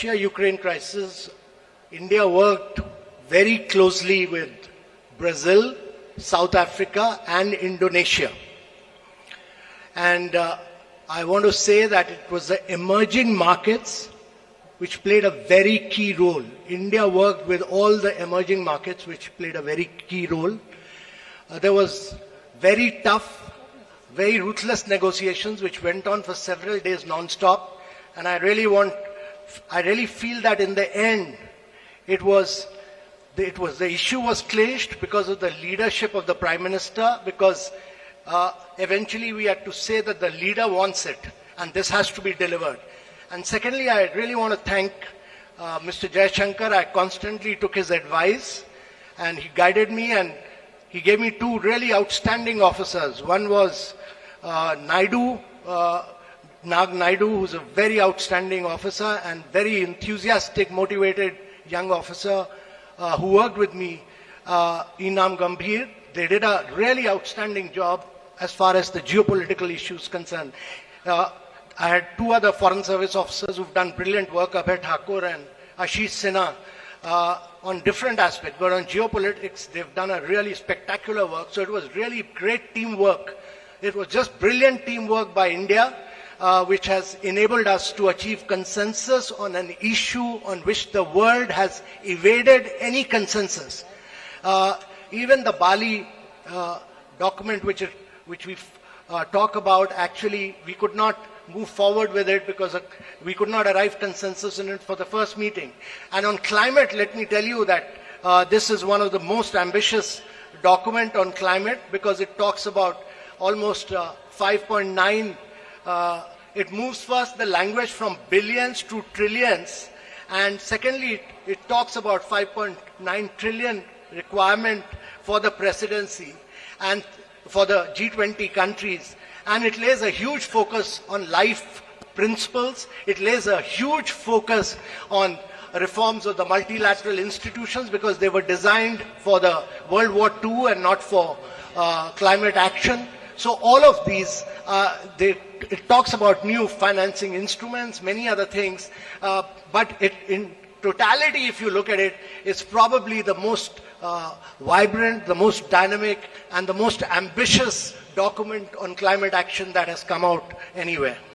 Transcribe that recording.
Russia-Ukraine crisis, India worked very closely with Brazil, South Africa and Indonesia. And I want to say that it was the emerging markets which played a very key role. India worked with all the emerging markets which played a very key role. There was very tough, very ruthless negotiations which went on for several days non-stop. And I really feel that in the end, the issue was clinched because of the leadership of the Prime Minister, because eventually we had to say that the leader wants it and this has to be delivered. And secondly, I really want to thank Mr. Jaishankar. I constantly took his advice and he guided me, and he gave me two really outstanding officers. One was Naidu, Nag Naidu, who's a very outstanding officer and very enthusiastic, motivated young officer who worked with me, Enam Gambhir. They did a really outstanding job as far as the geopolitical issues concerned. I had two other Foreign Service officers who've done brilliant work, Abhay Thakur and Ashish Sinha, on different aspects, but on geopolitics, they've done a really spectacular work. So it was really great teamwork. It was just brilliant teamwork by India, which has enabled us to achieve consensus on an issue on which the world has evaded any consensus. Even the Bali document, which we talk about, actually, we could not move forward with it because we could not arrive consensus in it for the first meeting. And on climate, let me tell you that this is one of the most ambitious document on climate, because it talks about almost 5.9. It moves first the language from billions to trillions, and secondly, it talks about 5.9 trillion requirement for the presidency and for the G20 countries. And it lays a huge focus on life principles. It lays a huge focus on reforms of the multilateral institutions, because they were designed for the World War II and not for climate action. So all of these, it talks about new financing instruments, many other things, but in totality, if you look at it, it's probably the most vibrant, the most dynamic, and the most ambitious document on climate action that has come out anywhere.